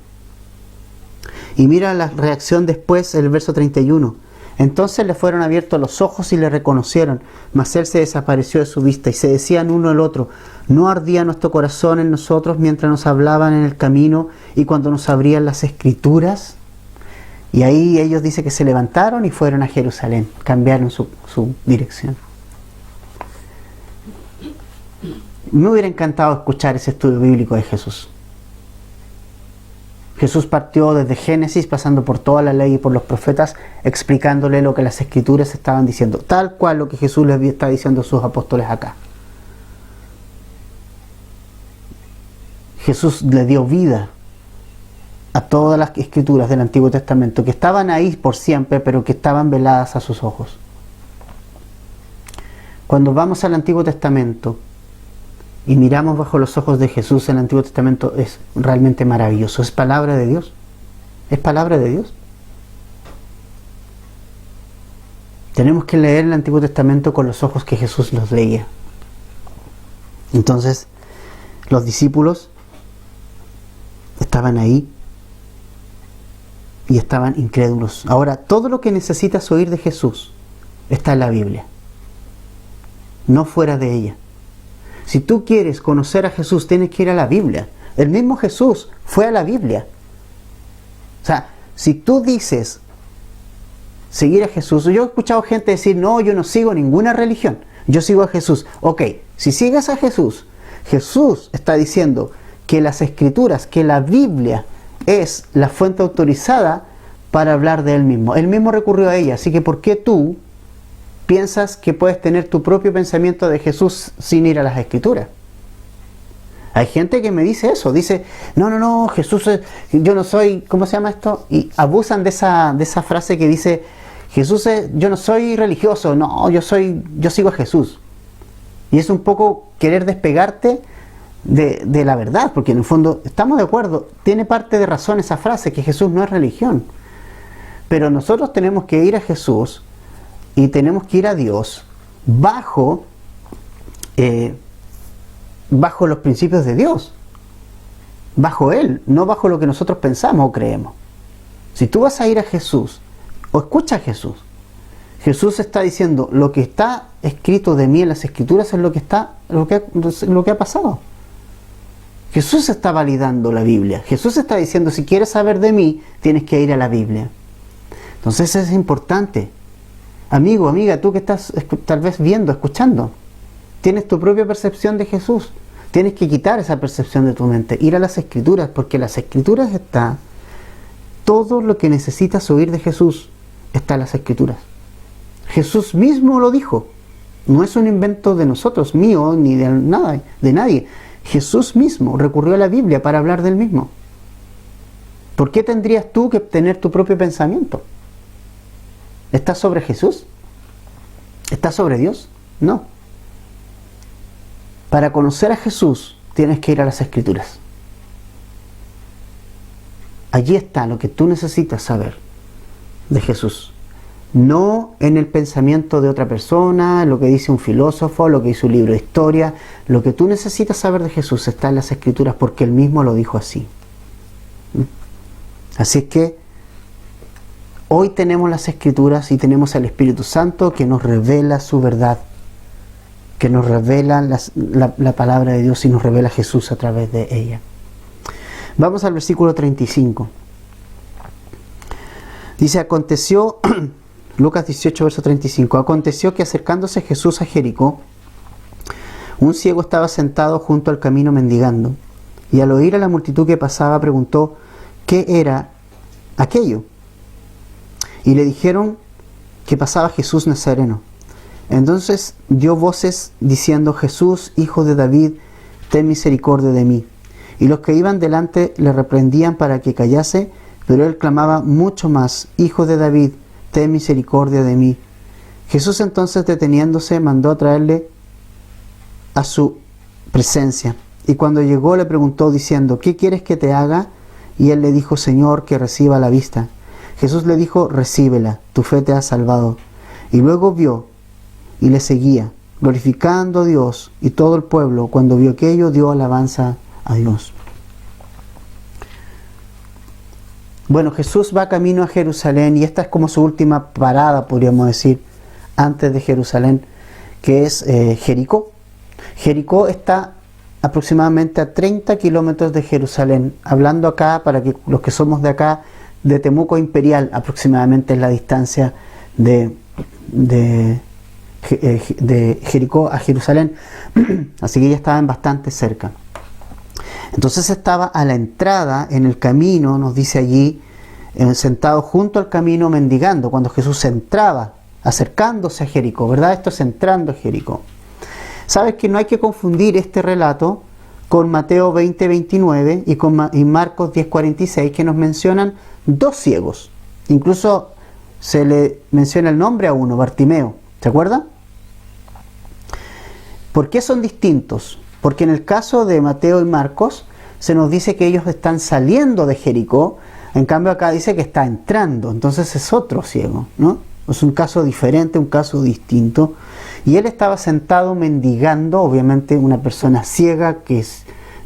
Y mira la reacción después, el verso 31. Entonces le fueron abiertos los ojos y le reconocieron, mas Él se desapareció de su vista, y se decían uno al otro, ¿no ardía nuestro corazón en nosotros mientras nos hablaban en el camino y cuando nos abrían las Escrituras? Y ahí ellos dicen que se levantaron y fueron a Jerusalén, cambiaron su dirección. Me hubiera encantado escuchar ese estudio bíblico de Jesús. Jesús partió desde Génesis, pasando por toda la ley y por los profetas, explicándole lo que las Escrituras estaban diciendo, tal cual lo que Jesús les está diciendo a sus apóstoles acá. Jesús le dio vida a todas las Escrituras del Antiguo Testamento, que estaban ahí por siempre, pero que estaban veladas a sus ojos. Cuando vamos al Antiguo Testamento y miramos bajo los ojos de Jesús, el Antiguo Testamento es realmente maravilloso. Es palabra de Dios. Es palabra de Dios. Tenemos que leer el Antiguo Testamento con los ojos que Jesús los leía. Entonces, Los discípulos estaban ahí y estaban incrédulos. Ahora, todo lo que necesitas oír de Jesús está en la Biblia, no fuera de ella. Si tú quieres conocer a Jesús, tienes que ir a la Biblia. El mismo Jesús fue a la Biblia. O sea, si tú dices seguir a Jesús, yo he escuchado gente decir, no, yo no sigo ninguna religión, yo sigo a Jesús. Ok, si sigues a Jesús, Jesús está diciendo que las Escrituras, que la Biblia es la fuente autorizada para hablar de Él mismo. Él mismo recurrió a ella, así que ¿por qué tú piensas que puedes tener tu propio pensamiento de Jesús sin ir a las Escrituras? Hay gente que me dice eso, dice, no, Jesús es, yo no soy, ¿cómo se llama esto? Y abusan de esa frase que dice, Jesús es, yo no soy religioso, no, yo sigo a Jesús. Y es un poco querer despegarte de la verdad, porque en el fondo, estamos de acuerdo, tiene parte de razón esa frase, que Jesús no es religión. Pero nosotros tenemos que ir a Jesús y tenemos que ir a Dios bajo los principios de Dios, bajo Él, no bajo lo que nosotros pensamos o creemos. Si tú vas a ir a Jesús o escucha a Jesús, Jesús está diciendo, lo que está escrito de mí en las Escrituras es lo que ha pasado. Jesús está validando la Biblia. Jesús está diciendo, si quieres saber de mí, tienes que ir a la Biblia. Entonces es importante. Amigo, amiga, tú que estás tal vez viendo, escuchando, tienes tu propia percepción de Jesús. Tienes que quitar esa percepción de tu mente, ir a las Escrituras, porque en las Escrituras está todo lo que necesitas oír de Jesús, está en las Escrituras. Jesús mismo lo dijo. No es un invento de nosotros, mío, ni de nada, de nadie. Jesús mismo recurrió a la Biblia para hablar del mismo. ¿Por qué tendrías tú que tener tu propio pensamiento? ¿Estás sobre Jesús? ¿Estás sobre Dios? No. Para conocer a Jesús tienes que ir a las Escrituras. Allí está lo que tú necesitas saber de Jesús. No en el pensamiento de otra persona, lo que dice un filósofo, lo que dice un libro de historia. Lo que tú necesitas saber de Jesús está en las Escrituras, porque Él mismo lo dijo así. Así es que hoy tenemos las Escrituras y tenemos al Espíritu Santo que nos revela su verdad, que nos revela la palabra de Dios y nos revela Jesús a través de ella. Vamos al versículo 35. Dice, aconteció, Lucas 18, verso 35, aconteció que acercándose Jesús a Jericó, un ciego estaba sentado junto al camino mendigando, y al oír a la multitud que pasaba preguntó qué era aquello. Y le dijeron que pasaba Jesús Nazareno. Entonces dio voces diciendo, Jesús, hijo de David, ten misericordia de mí. Y los que iban delante le reprendían para que callase, pero él clamaba mucho más, Hijo de David, ten misericordia de mí. Jesús entonces, deteniéndose, mandó a traerle a su presencia. Y cuando llegó le preguntó diciendo, ¿qué quieres que te haga? Y él le dijo, Señor, que reciba la vista. Jesús le dijo, recíbela, tu fe te ha salvado. Y luego vio y le seguía, glorificando a Dios, y todo el pueblo, cuando vio aquello, dio alabanza a Dios. Bueno, Jesús va camino a Jerusalén y esta es como su última parada, podríamos decir, antes de Jerusalén, que es Jericó. Jericó está aproximadamente a 30 kilómetros de Jerusalén. Hablando acá, para que los que somos de acá, de Temuco Imperial, aproximadamente es la distancia de Jericó a Jerusalén. Así que ya estaban bastante cerca. Entonces estaba a la entrada, en el camino, nos dice allí, sentado junto al camino mendigando, cuando Jesús entraba, acercándose a Jericó, ¿verdad? Esto es entrando a Jericó. Sabes que no hay que confundir este relato con Mateo 20:29 y Marcos 10:46, que nos mencionan dos ciegos. Incluso se le menciona el nombre a uno, Bartimeo. ¿Se acuerdan? ¿Por qué son distintos? Porque en el caso de Mateo y Marcos se nos dice que ellos están saliendo de Jericó, en cambio acá dice que está entrando, entonces es otro ciego, ¿no? Es un caso diferente, un caso distinto. Y él estaba sentado mendigando, obviamente una persona ciega que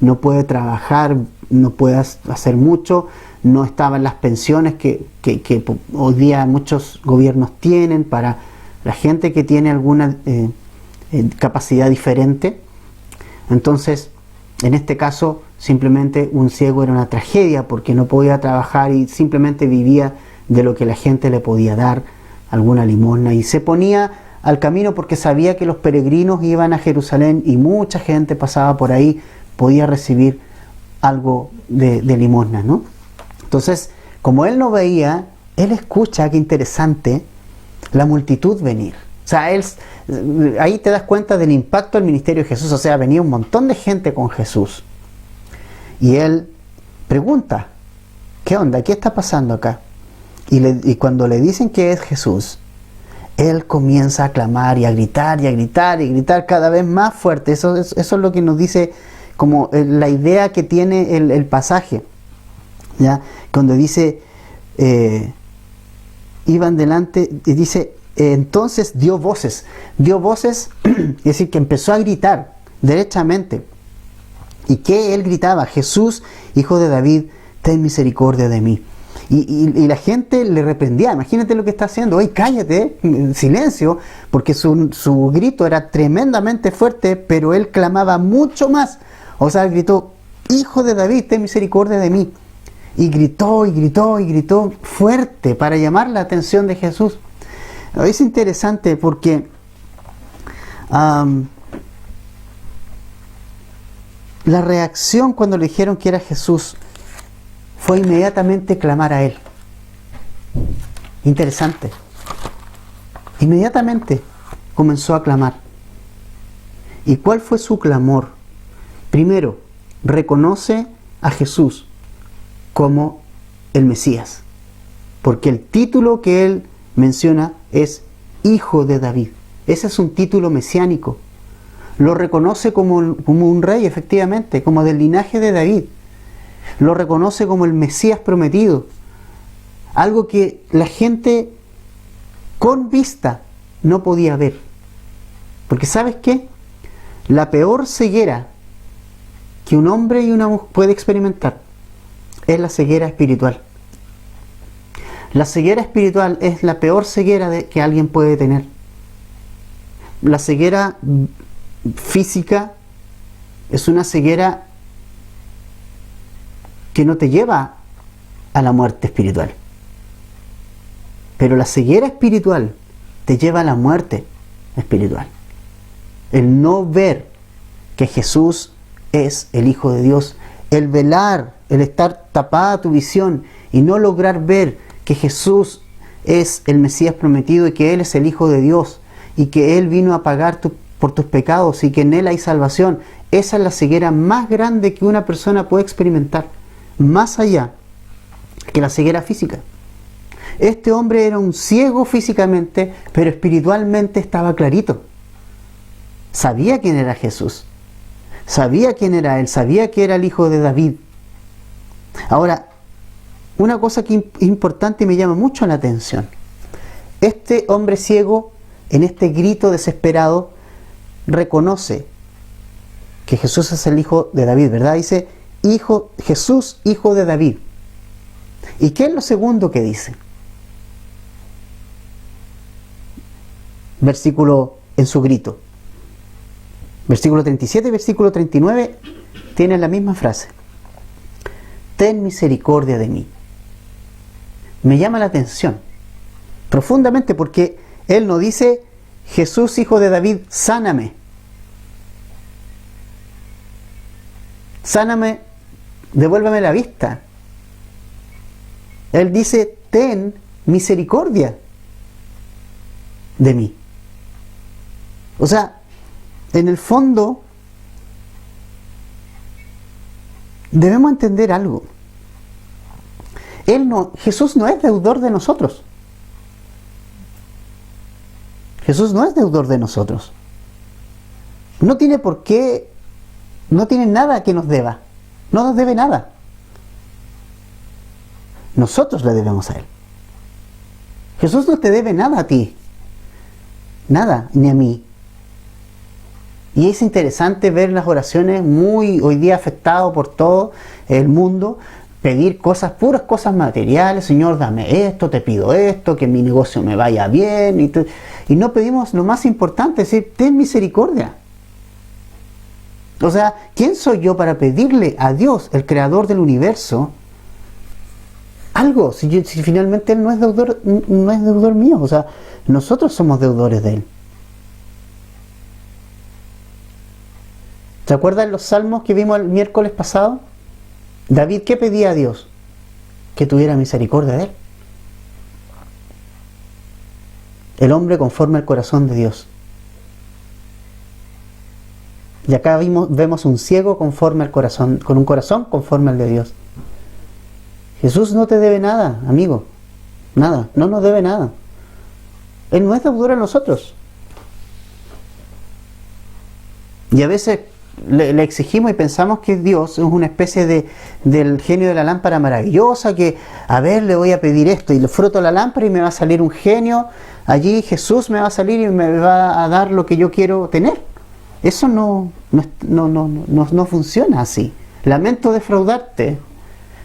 no puede trabajar, no puede hacer mucho, no estaban las pensiones que hoy día muchos gobiernos tienen para la gente que tiene alguna capacidad diferente. Entonces, en este caso, simplemente un ciego era una tragedia porque no podía trabajar y simplemente vivía de lo que la gente le podía dar, alguna limosna, y se ponía al camino porque sabía que los peregrinos iban a Jerusalén y mucha gente pasaba por ahí, podía recibir algo de limosna, ¿no? Entonces, como él no veía, él escucha, qué interesante, la multitud venir. O sea, ahí te das cuenta del impacto del ministerio de Jesús. O sea, venía un montón de gente con Jesús. Y él pregunta, ¿qué onda? ¿Qué está pasando acá? Y cuando le dicen que es Jesús, él comienza a clamar y a gritar y a gritar y a gritar cada vez más fuerte. Eso es lo que nos dice como la idea que tiene el pasaje, ¿ya? Cuando dice, iban delante, y dice, entonces dio voces, es decir, que empezó a gritar derechamente. ¿Y qué él gritaba? Jesús, Hijo de David, ten misericordia de mí. Y la gente le reprendía. Imagínate lo que está haciendo. Oye, cállate, silencio, porque su grito era tremendamente fuerte, pero él clamaba mucho más. O sea, él gritó, Hijo de David, ten misericordia de mí. Y gritó y gritó y gritó fuerte para llamar la atención de Jesús. Es interesante porque la reacción cuando le dijeron que era Jesús fue inmediatamente clamar a Él. Interesante. Inmediatamente comenzó a clamar. ¿Y cuál fue su clamor? Primero, reconoce a Jesús como el Mesías, porque el título que él menciona es Hijo de David. Ese es un título mesiánico. Lo reconoce como un rey, efectivamente, como del linaje de David. Lo reconoce como el Mesías prometido. Algo que la gente con vista no podía ver. Porque ¿sabes qué? La peor ceguera que un hombre y una mujer puede experimentar es la ceguera espiritual. La ceguera espiritual es la peor ceguera que alguien puede tener. La ceguera física es una ceguera que no te lleva a la muerte espiritual. Pero la ceguera espiritual te lleva a la muerte espiritual. El no ver que Jesús es el Hijo de Dios, el velar, el estar tapada tu visión y no lograr ver que Jesús es el Mesías prometido y que Él es el Hijo de Dios y que Él vino a pagar por tus pecados y que en Él hay salvación. Esa es la ceguera más grande que una persona puede experimentar, más allá que la ceguera física. Este hombre era un ciego físicamente, pero espiritualmente estaba clarito. Sabía quién era Jesús, sabía quién era Él, sabía que era el Hijo de David. Ahora, una cosa que es importante y me llama mucho la atención. Este hombre ciego, en este grito desesperado, reconoce que Jesús es el Hijo de David, ¿verdad? Dice, Jesús, Hijo de David. ¿Y qué es lo segundo que dice? Versículo en su grito. Versículo 37 y versículo 39 tienen la misma frase. Ten misericordia de mí. Me llama la atención profundamente porque él no dice, Jesús, Hijo de David, sáname. Sáname, devuélveme la vista. Él dice, ten misericordia de mí. O sea, en el fondo, debemos entender algo. Jesús no es deudor de nosotros. Jesús no es deudor de nosotros. No tiene por qué, no tiene nada que nos deba. No nos debe nada. Nosotros le debemos a Él. Jesús no te debe nada a ti. Nada, ni a mí. Y es interesante ver las oraciones muy hoy día afectado por todo el mundo, pedir cosas, puras cosas materiales. Señor, dame esto, te pido esto, que mi negocio me vaya bien. Y no pedimos lo más importante, es decir, ten misericordia. O sea, ¿quién soy yo para pedirle a Dios, el creador del universo, algo? Si finalmente Él no es deudor mío. O sea, nosotros somos deudores de Él. ¿Se acuerdan los salmos que vimos el miércoles pasado? David, ¿qué pedía a Dios? Que tuviera misericordia de él. El hombre conforme al corazón de Dios. Y acá vemos un ciego conforme al corazón, con un corazón conforme al de Dios. Jesús no te debe nada, amigo. Nada, no nos debe nada. Él no es deudor a nosotros. Y a veces le exigimos y pensamos que Dios es una especie del genio de la lámpara maravillosa, que a ver, le voy a pedir esto y le froto la lámpara y me va a salir un genio, allí Jesús me va a salir y me va a dar lo que yo quiero tener. Eso no funciona así. Lamento defraudarte,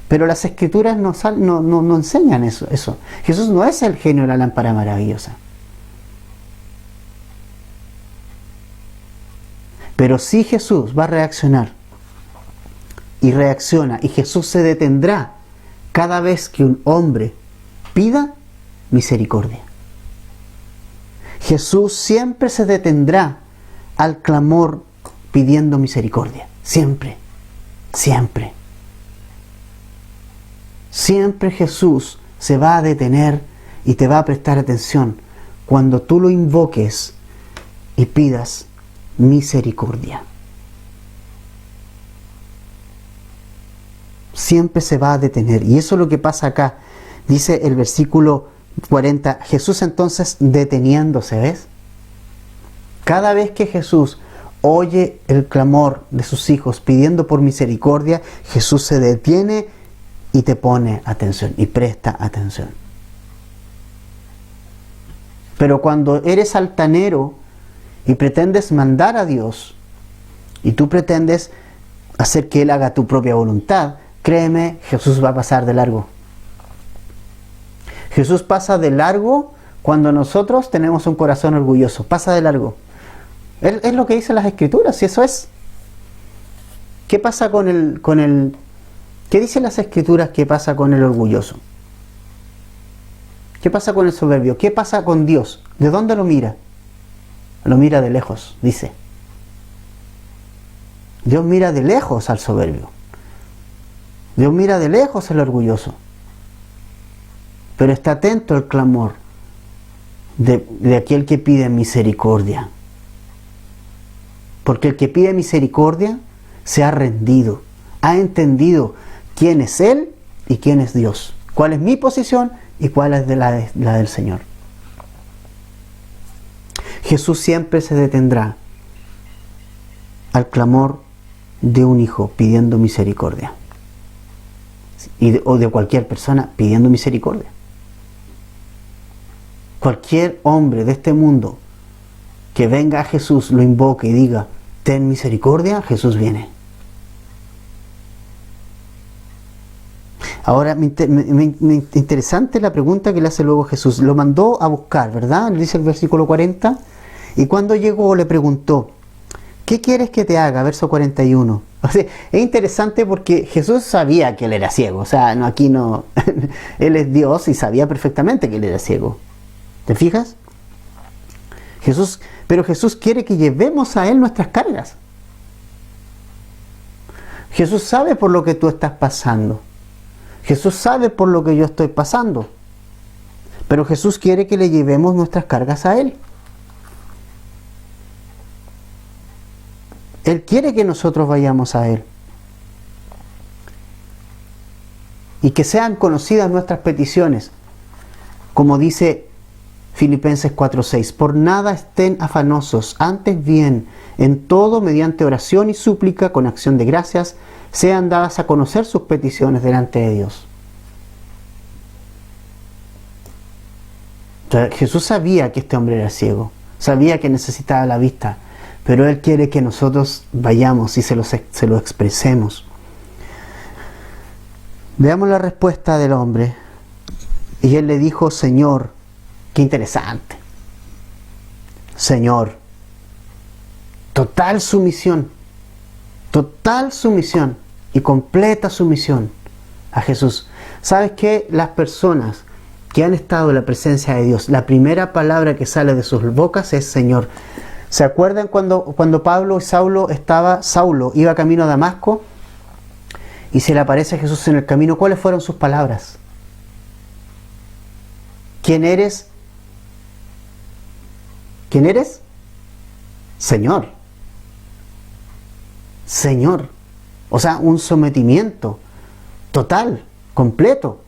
pero las escrituras no enseñan eso. Jesús no es el genio de la lámpara maravillosa. Pero sí Jesús va a reaccionar, y reacciona, y Jesús se detendrá cada vez que un hombre pida misericordia. Jesús siempre se detendrá al clamor pidiendo misericordia. Siempre, siempre. Siempre Jesús se va a detener y te va a prestar atención cuando tú lo invoques y pidas misericordia. Siempre se va a detener. Y eso es lo que pasa acá. Dice el versículo 40, Jesús entonces deteniéndose, ¿ves? Cada vez que Jesús oye el clamor de sus hijos pidiendo por misericordia, Jesús se detiene y te pone atención y presta atención. Pero cuando eres altanero y pretendes mandar a Dios, y tú pretendes hacer que Él haga tu propia voluntad, créeme, Jesús va a pasar de largo. Jesús pasa de largo cuando nosotros tenemos un corazón orgulloso. Pasa de largo. Es lo que dicen las Escrituras, y eso es. ¿Qué pasa ¿Qué dicen las Escrituras que pasa con el orgulloso? ¿Qué pasa con el soberbio? ¿Qué pasa con Dios? ¿De dónde lo mira? Lo mira de lejos, dice. Dios mira de lejos al soberbio. Dios mira de lejos al orgulloso. Pero está atento al clamor de aquel que pide misericordia. Porque el que pide misericordia se ha rendido, ha entendido quién es Él y quién es Dios. Cuál es mi posición y cuál es la del Señor. Jesús siempre se detendrá al clamor de un hijo pidiendo misericordia. O de cualquier persona pidiendo misericordia. Cualquier hombre de este mundo que venga a Jesús, lo invoque y diga, ten misericordia, Jesús viene. Ahora, interesante la pregunta que le hace luego Jesús. Lo mandó a buscar, ¿verdad? Dice el versículo 40. Y cuando llegó le preguntó, ¿qué quieres que te haga? Verso 41. O sea, es interesante porque Jesús sabía que él era ciego. O sea, aquí no. Él es Dios y sabía perfectamente que él era ciego. ¿Te fijas? Pero Jesús quiere que llevemos a Él nuestras cargas. Jesús sabe por lo que tú estás pasando. Jesús sabe por lo que yo estoy pasando. Pero Jesús quiere que le llevemos nuestras cargas a Él. Él quiere que nosotros vayamos a Él. Y que sean conocidas nuestras peticiones. Como dice Filipenses 4:6, por nada estén afanosos, antes bien, en todo mediante oración y súplica con acción de gracias, sean dadas a conocer sus peticiones delante de Dios. O sea, Jesús sabía que este hombre era ciego, sabía que necesitaba la vista, pero Él quiere que nosotros vayamos y se lo expresemos. Veamos la respuesta del hombre. Y él le dijo, Señor, qué interesante. Señor, total sumisión y completa sumisión a Jesús. ¿Sabes qué? Las personas que han estado en la presencia de Dios, la primera palabra que sale de sus bocas es Señor. ¿Se acuerdan cuando Pablo y Saulo iba camino a Damasco y se le aparece a Jesús en el camino? ¿Cuáles fueron sus palabras? ¿Quién eres? ¿Quién eres? Señor. Señor. O sea, un sometimiento total, completo,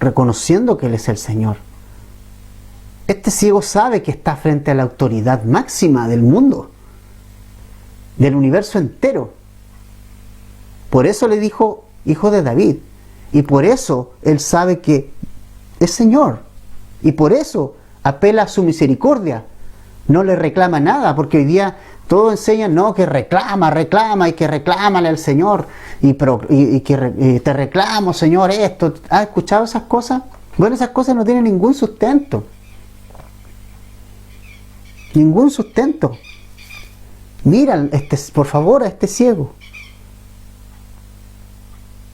reconociendo que Él es el Señor. Este ciego sabe que está frente a la autoridad máxima del mundo, del universo entero. Por eso le dijo, hijo de David. Y por eso él sabe que es Señor. Y por eso apela a su misericordia. No le reclama nada, porque hoy día todos enseñan, no, que reclama, y que reclámale al Señor. Y que te reclamo, Señor, esto. ¿Has escuchado esas cosas? Bueno, esas cosas no tienen ningún sustento. Ningún sustento. Mira, por favor, a este ciego.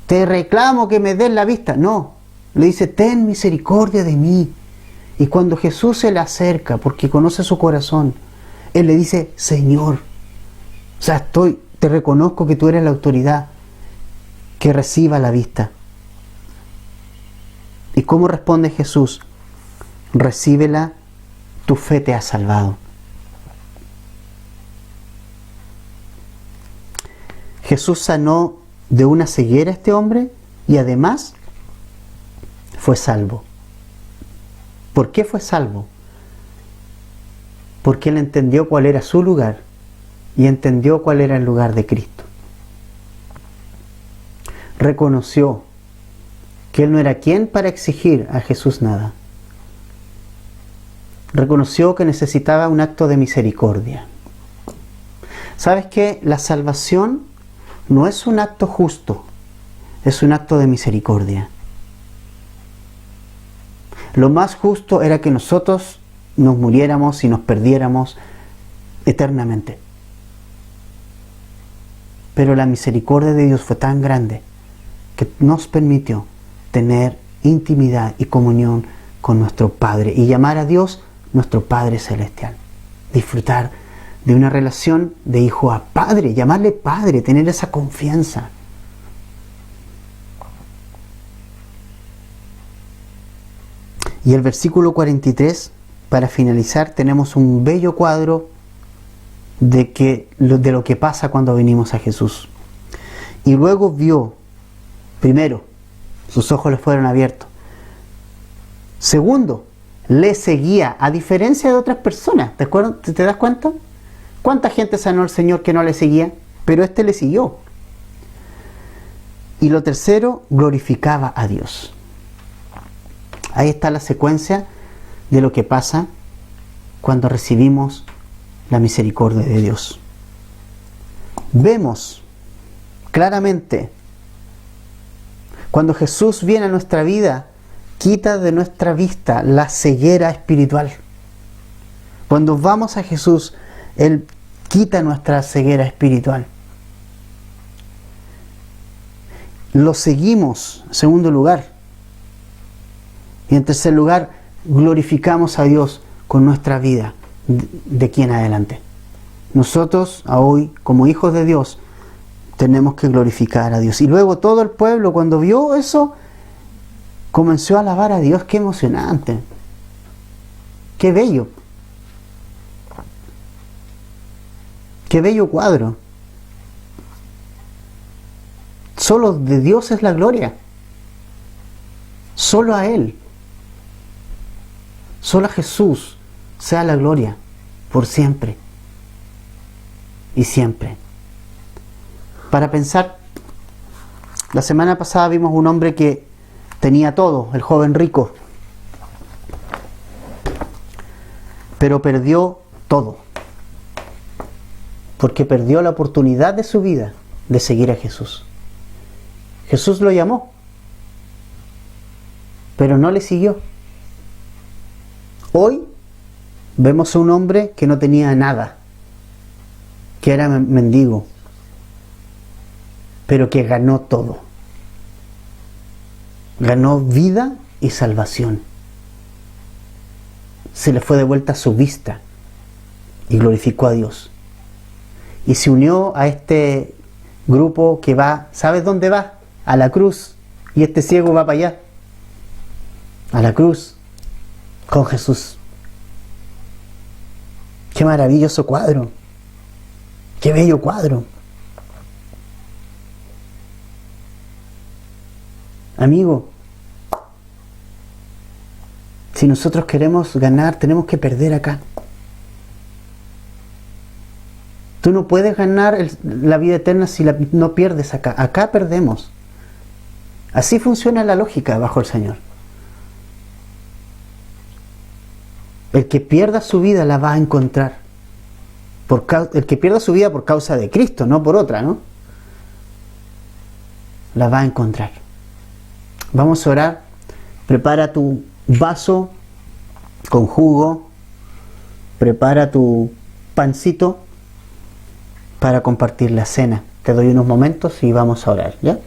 Te reclamo que me des la vista. No, le dice, ten misericordia de mí. Y cuando Jesús se le acerca, porque conoce su corazón, Él le dice, Señor, o sea, te reconozco que tú eres la autoridad, que reciba la vista. ¿Y cómo responde Jesús? Recíbela, tu fe te ha salvado. Jesús sanó de una ceguera a este hombre y además fue salvo. ¿Por qué fue salvo? Porque él entendió cuál era su lugar y entendió cuál era el lugar de Cristo. Reconoció que él no era quien para exigir a Jesús nada. Reconoció que necesitaba un acto de misericordia. ¿Sabes qué? La salvación no es un acto justo, es un acto de misericordia. Lo más justo era que nosotros nos muriéramos y nos perdiéramos eternamente. Pero la misericordia de Dios fue tan grande que nos permitió tener intimidad y comunión con nuestro Padre y llamar a Dios nuestro Padre Celestial. Disfrutar de una relación de hijo a padre, llamarle Padre, tener esa confianza. Y el versículo 43, para finalizar, tenemos un bello cuadro de lo que pasa cuando venimos a Jesús. Y luego vio, primero, sus ojos le fueron abiertos. Segundo, le seguía, a diferencia de otras personas. ¿Te das cuenta? ¿Cuánta gente sanó el Señor que no le seguía? Pero este le siguió. Y lo tercero, glorificaba a Dios. Ahí está la secuencia de lo que pasa cuando recibimos la misericordia de Dios. Vemos claramente cuando Jesús viene a nuestra vida, quita de nuestra vista la ceguera espiritual. Cuando vamos a Jesús, Él quita nuestra ceguera espiritual. Lo seguimos, en segundo lugar. Y en tercer lugar, glorificamos a Dios con nuestra vida de aquí en adelante. Nosotros, hoy, como hijos de Dios, tenemos que glorificar a Dios. Y luego todo el pueblo, cuando vio eso, comenzó a alabar a Dios. ¡Qué emocionante! ¡Qué bello! ¡Qué bello cuadro! Solo de Dios es la gloria. Solo a Él. Solo a Jesús sea la gloria por siempre y siempre. Para pensar, la semana pasada vimos un hombre que tenía todo, el joven rico, pero perdió todo. porque perdió la oportunidad de su vida de seguir a Jesús. Jesús lo llamó, pero no le siguió. Hoy vemos a un hombre que no tenía nada, que era mendigo, pero que ganó todo. Ganó vida y salvación. Se le fue de vuelta su vista y glorificó a Dios. Y se unió a este grupo que va, ¿sabes dónde va? A la cruz. Y este ciego va para allá, a la cruz, con Jesús. Qué maravilloso cuadro. Qué bello cuadro. Amigo, si nosotros queremos ganar, tenemos que perder acá. Tú no puedes ganar la vida eterna si no pierdes acá. Acá perdemos. Así funciona la lógica bajo el Señor. El que pierda su vida la va a encontrar. El que pierda su vida por causa de Cristo, no por otra, ¿no? La va a encontrar. Vamos a orar. Prepara tu vaso con jugo. Prepara tu pancito para compartir la cena. Te doy unos momentos y vamos a orar, ¿ya?